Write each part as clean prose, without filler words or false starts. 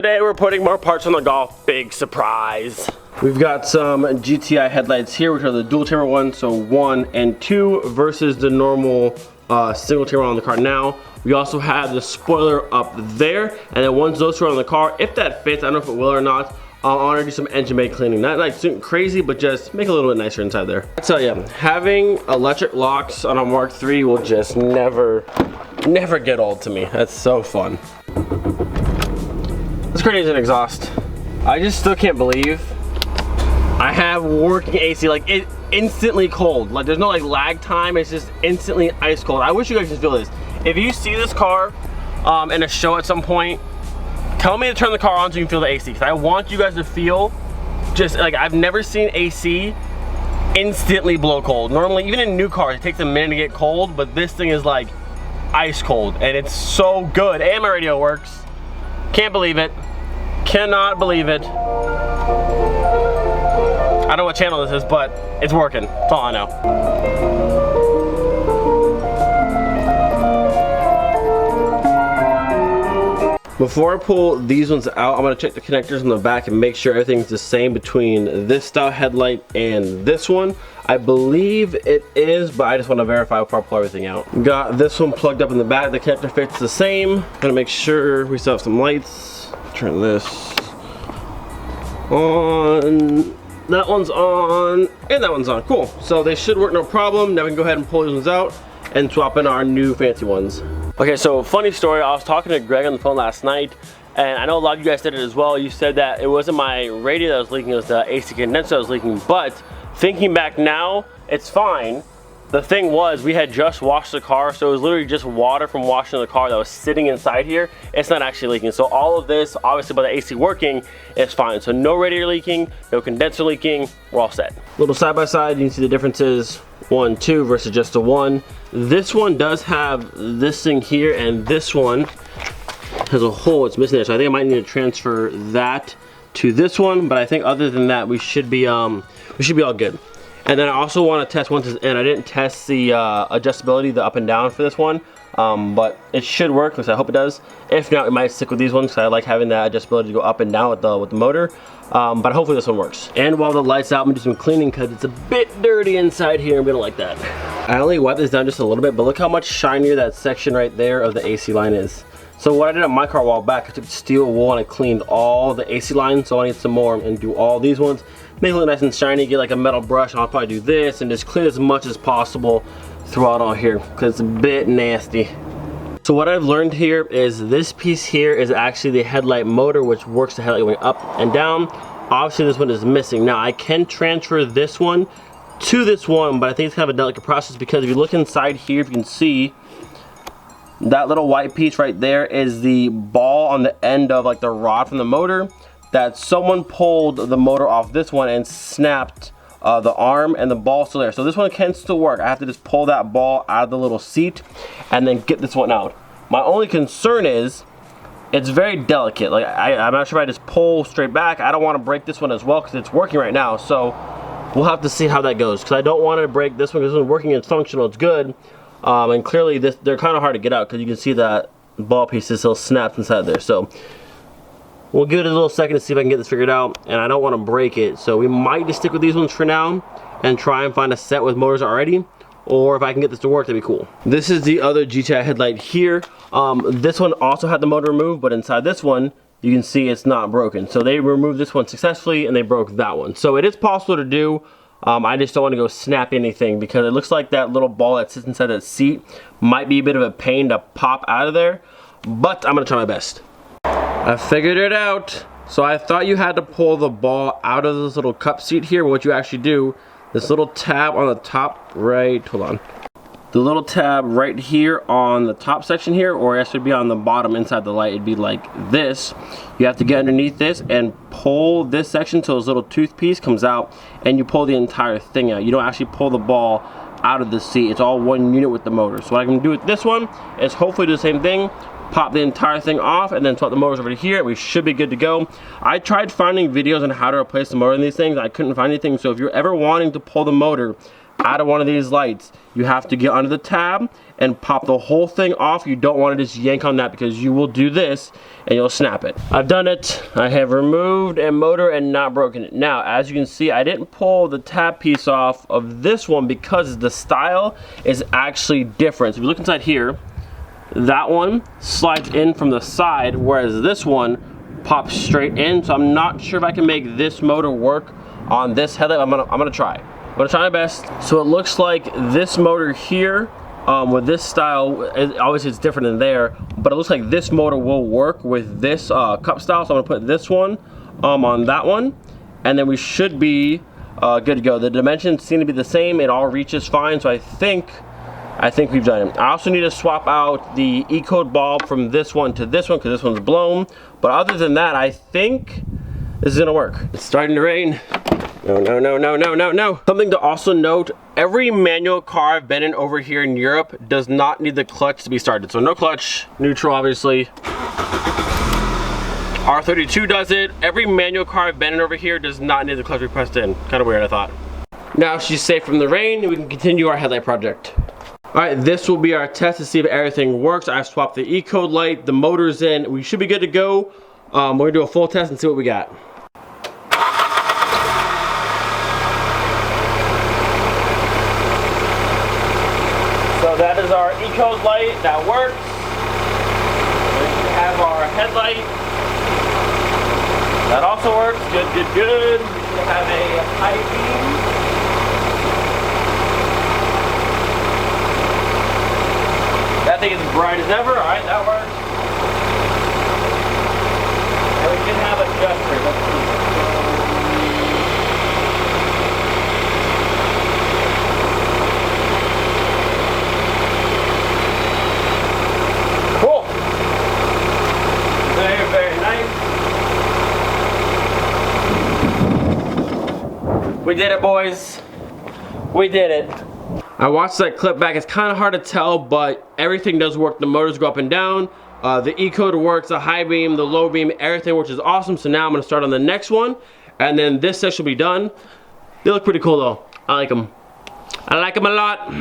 Today we're putting more parts on the Golf. Big surprise. We've got some GTI headlights here, which are the dual camera ones, so 1 and 2 versus the normal single camera on the car now. We also have the spoiler up there, and then once those two are on the car, if that fits, I don't know if it will or not, I want to do some engine bay cleaning. Not like crazy, but just make it a little bit nicer inside there. I tell you, having electric locks on a Mark III will just never get old to me. That's so fun. Let's create an exhaust. I just still can't believe I have working AC, like it instantly cold. Like there's no like lag time, it's just instantly ice cold. I wish you guys could feel this. If you see this car in a show at some point, tell me to turn the car on so you can feel the AC, because I want you guys to feel just like, I've never seen AC instantly blow cold. Normally, even in new cars, it takes a minute to get cold, but this thing is like ice cold, and it's so good. And my radio works. Can't believe it. Cannot believe it. I don't know what channel this is, but it's working. That's all I know. Before I pull these ones out, I'm gonna check the connectors in the back and make sure everything's the same between this style headlight and this one. I believe it is, but I just want to verify before I pull everything out. Got this one plugged up in the back. The connector fits the same. Gonna make sure we still have some lights. Turn this on. That one's on, and that one's on. Cool. So they should work no problem. Now we can go ahead and pull these ones out and swap in our new fancy ones. Okay, so funny story. I was talking to Greg on the phone last night, and I know a lot of you guys said it as well. You said that it wasn't my radio that was leaking, it was the AC condenser that was leaking, but thinking back now, it's fine. The thing was, we had just washed the car, so it was literally just water from washing the car that was sitting inside here. It's not actually leaking. So all of this, obviously by the AC working, is fine. So no radiator leaking, no condenser leaking, we're all set. Little side by side, you can see the differences, 1, 2 versus just the 1. This one does have this thing here, and this one has a hole it's missing there. So I think I might need to transfer that to this one, but I think other than that, we should be all good. And then I also want to test once it's in. I didn't test the adjustability, the up and down for this one, but it should work, because I hope it does. If not, we might stick with these ones, because I like having that adjustability to go up and down with the motor. But hopefully this one works. And while the light's out, I'm gonna do some cleaning because it's a bit dirty inside here. I'm gonna like that. I only wiped this down just a little bit, but look how much shinier that section right there of the AC line is. So what I did on my car a while back, I took steel wool and I cleaned all the AC lines, so I need some more and do all these ones. Make it look nice and shiny, get like a metal brush, and I'll probably do this and just clean as much as possible throughout all here, because it's a bit nasty. So what I've learned here is this piece here is actually the headlight motor, which works the headlight going up and down. Obviously this one is missing. Now I can transfer this one to this one, but I think it's kind of a delicate process, because if you look inside here, if you can see, that little white piece right there is the ball on the end of like the rod from the motor, that someone pulled the motor off this one and snapped the arm, and the ball's still there. So this one can still work. I have to just pull that ball out of the little seat and then get this one out. My only concern is it's very delicate. Like I'm not sure if I just pull straight back. I don't want to break this one as well, because it's working right now. So we'll have to see how that goes, because I don't want to break this one, because this one's working, it's functional, it's good. And clearly they're kind of hard to get out, because you can see that ball piece is still snapped inside there. So we'll give it a little second to see if I can get this figured out, and I don't want to break it. So we might just stick with these ones for now and try and find a set with motors already, or if I can get this to work, that'd be cool. This is the other GTI headlight here. This one also had the motor removed, but inside this one, you can see it's not broken. So they removed this one successfully and they broke that one. So it is possible to do. I just don't want to go snap anything, because it looks like that little ball that sits inside that seat might be a bit of a pain to pop out of there, but I'm gonna try my best. I figured it out. So I thought you had to pull the ball out of this little cup seat here, but what you actually do, this little tab on the top right, hold on. The little tab right here on the top section here, or it should be on the bottom inside the light, it'd be like this. You have to get underneath this and pull this section so this little tooth piece comes out, and you pull the entire thing out. You don't actually pull the ball out of the seat. It's all one unit with the motor. So what I can do with this one is hopefully do the same thing, pop the entire thing off, and then swap the motors over to here, and we should be good to go. I tried finding videos on how to replace the motor in these things. I couldn't find anything, so if you're ever wanting to pull the motor out of one of these lights, you have to get under the tab and pop the whole thing off. You don't want to just yank on that because you will do this and you'll snap it. I've done it. I have removed a motor and not broken it. Now, as you can see, I didn't pull the tab piece off of this one because the style is actually different. So if you look inside here, that one slides in from the side, whereas this one pops straight in. So I'm not sure if I can make this motor work on this headlight. I'm gonna try. I'm gonna try my best. So it looks like this motor here, with this style, obviously it's different than there, but it looks like this motor will work with this cup style. So I'm gonna put this one on that one, and then we should be good to go. The dimensions seem to be the same. It all reaches fine. So I think we've done it. I also need to swap out the E-code bulb from this one to this one because this one's blown. But other than that, I think this is gonna work. It's starting to rain. No, no, no, no, no, no, no. Something to also note, every manual car I've been in over here in Europe does not need the clutch to be started. So no clutch, neutral obviously. R32 does it. Every manual car I've been in over here does not need the clutch to be pressed in. Kind of weird, I thought. Now she's safe from the rain, we can continue our headlight project. All right, this will be our test to see if everything works. I've swapped the E-code light, the motor's in. We should be good to go. We're gonna do a full test and see what we got. So that is our E-code light, that works. We have our headlight. That also works, good, good, good. We should have a high beam. That thing is as bright as ever. All right, that works. And we can have adjusters. Let's see. Cool. Very, very nice. We did it, boys. We did it. I watched that clip back. It's kind of hard to tell, but everything does work. The motors go up and down. The E-code works, the high beam, the low beam, everything, which is awesome. So now I'm gonna start on the next one, and then this section will be done. They look pretty cool though. I like them. I like them a lot.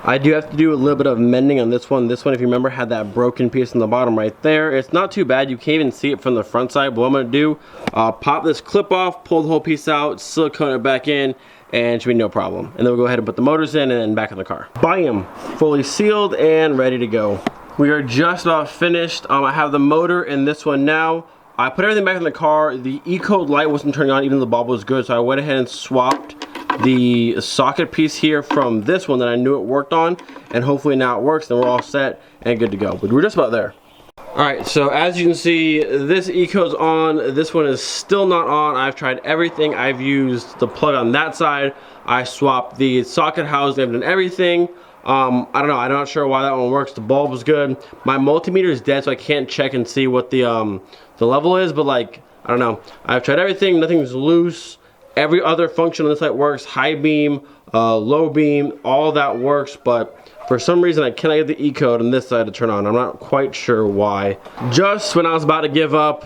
I do have to do a little bit of mending on this one. This one, if you remember, had that broken piece in the bottom right there. It's not too bad. You can't even see it from the front side. But what I'm gonna do, pop this clip off, pull the whole piece out, silicone it back in, and it should be no problem. And then we'll go ahead and put the motors in and then back in the car. Bam! Fully sealed and ready to go. We are just about finished. I have the motor in this one now. I put everything back in the car. The E-code light wasn't turning on, even though the bulb was good, so I went ahead and swapped the socket piece here from this one that I knew it worked on, and hopefully now it works, then we're all set and good to go. But we're just about there. Alright, so as you can see, this E-code's on, this one is still not on. I've tried everything. I've used the plug on that side. I swapped the socket housing, I've done everything. I don't know, I'm not sure why that one works. The bulb was good. My multimeter is dead, so I can't check and see what the level is, but like, I don't know. I've tried everything, nothing's loose. Every other function on this light works. High beam, low beam, all that works, but for some reason I cannot get the E-code on this side to turn on. I'm not quite sure why. Just when I was about to give up,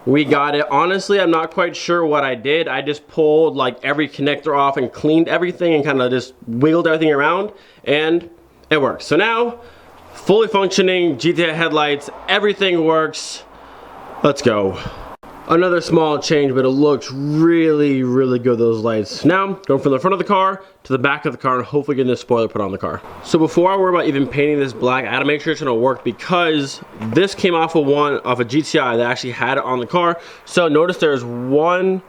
we got it. Honestly, I'm not quite sure what I did. I just pulled like every connector off and cleaned everything and kind of just wiggled everything around, and it works. So now, fully functioning GTA headlights, everything works. Let's go. Another small change, but it looks really, really good, those lights. Now, going from the front of the car to the back of the car and hopefully getting this spoiler put on the car. So before I worry about even painting this black, I had to make sure it's gonna work because this came off of a GTI that actually had it on the car. So notice there's 1,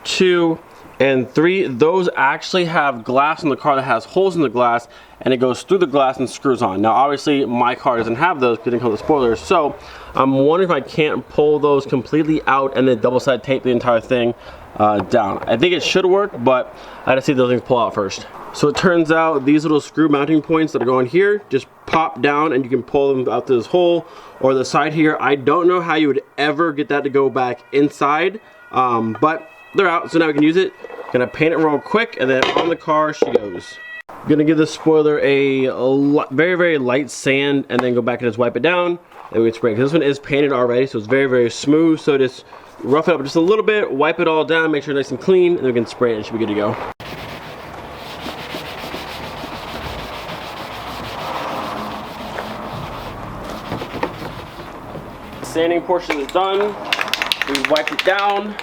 2, and 3. Those actually have glass in the car that has holes in the glass, and it goes through the glass and screws on. Now obviously my car doesn't have those because it didn't come with the spoilers, so I'm wondering if I can't pull those completely out and then double-side tape the entire thing down. I think it should work, but I had to see those things pull out first. So it turns out these little screw mounting points that are going here just pop down and you can pull them out to this hole or the side here. I don't know how you would ever get that to go back inside, but they're out, so now we can use it. Gonna paint it real quick, and then on the car she goes. Gonna give this spoiler a very, very light sand, and then go back and just wipe it down. And we can spray it. This one is painted already, so it's very, very smooth. So just rough it up just a little bit, wipe it all down, make sure it's nice and clean, and then we can spray it. It should be good to go. sanding portion is done. We wiped it down.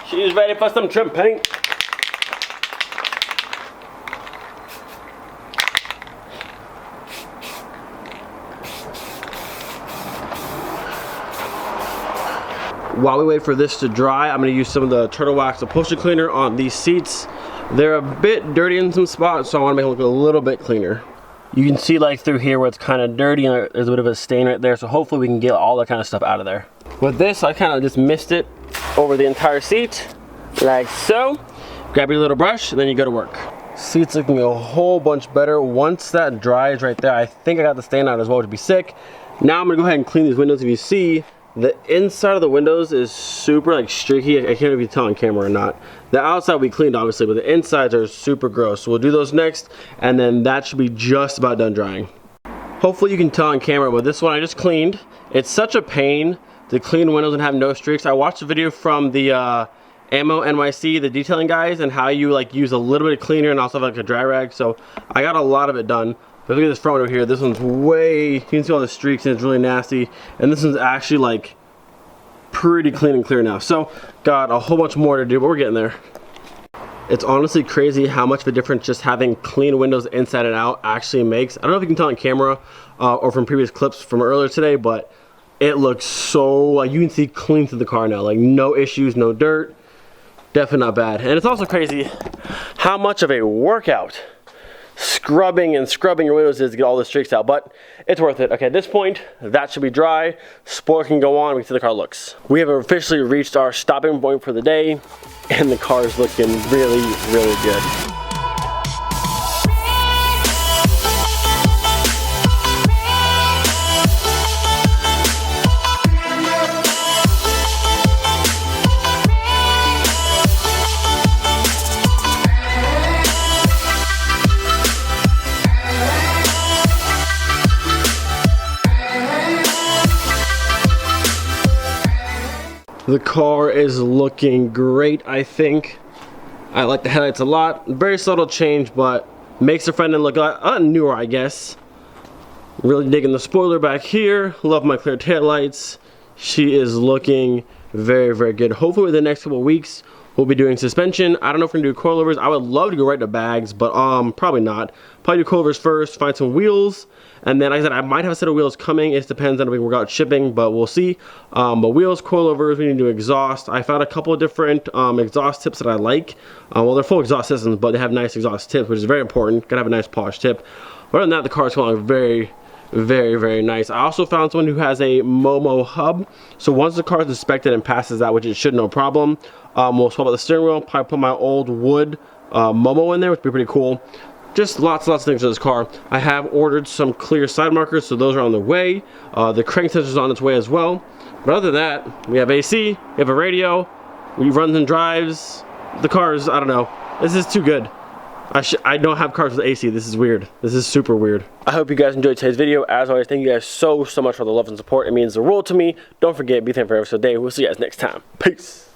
She's ready for some trim paint. While we wait for this to dry, I'm going to use some of the Turtle Wax upholstery cleaner on these seats. They're a bit dirty in some spots, so I want to make it look a little bit cleaner. You can see like through here where it's kind of dirty and there's a bit of a stain right there, so hopefully we can get all that kind of stuff out of there. With this, I kind of just mist it over the entire seat, like so. Grab your little brush and then you go to work. Seat's looking a whole bunch better. Once that dries right there, I think I got the stain out as well, which would be sick. Now I'm going to go ahead and clean these windows. If you see, the inside of the windows is super like streaky. I can't know if you can tell on camera or not. The outside we cleaned obviously, but the insides are super gross. So we'll do those next, and then that should be just about done drying. Hopefully you can tell on camera, but this one I just cleaned. It's such a pain to clean windows and have no streaks. I watched a video from the Ammo NYC, the detailing guys, and how you like use a little bit of cleaner and also have like a dry rag. So I got a lot of it done. But look at this front window here. This one's way, you can see all the streaks and it's really nasty. And this one's actually like pretty clean and clear now. So got a whole bunch more to do, but we're getting there. It's honestly crazy how much of a difference just having clean windows inside and out actually makes. I don't know if you can tell on camera or from previous clips from earlier today, but it looks so, like you can see clean through the car now. Like no issues, no dirt. Definitely not bad. And it's also crazy how much of a workout scrubbing and scrubbing your windows is to get all the streaks out, but it's worth it. Okay, at this point, that should be dry. Spoiler can go on. We can see the car looks. We have officially reached our stopping point for the day, and the car is looking really, really good. The car is looking great, I think. I like the headlights a lot. Very subtle change, but makes the front end look a lot newer, I guess. Really digging the spoiler back here. Love my clear taillights. She is looking very, very good. Hopefully within the next couple of weeks, we'll be doing suspension. I don't know if we're gonna do coilovers. I would love to go right to bags, but probably not. Probably do coilovers first, find some wheels, and then like I said, I might have a set of wheels coming. It depends on if we work out shipping, but we'll see. But wheels, coilovers, we need to do exhaust. I found a couple of different exhaust tips that I like. Well, they're full exhaust systems, but they have nice exhaust tips, which is very important. Gotta have a nice polished tip. But other than that, the car is going very, very, very nice. I also found someone who has a Momo hub. So once the car is inspected and passes that, which it should no problem, we'll swap out the steering wheel, probably put my old wood Momo in there, which would be pretty cool. Just lots of things to this car. I have ordered some clear side markers, so those are on the way. The crank sensor is on its way as well. But other than that, we have AC, we have a radio, we run and drives. The cars, I don't know. This is too good. I don't have cars with AC. This is weird. This is super weird. I hope you guys enjoyed today's video. As always, thank you guys so much for the love and support. It means the world to me. Don't forget, be thankful for every single day. We'll see you guys next time. Peace.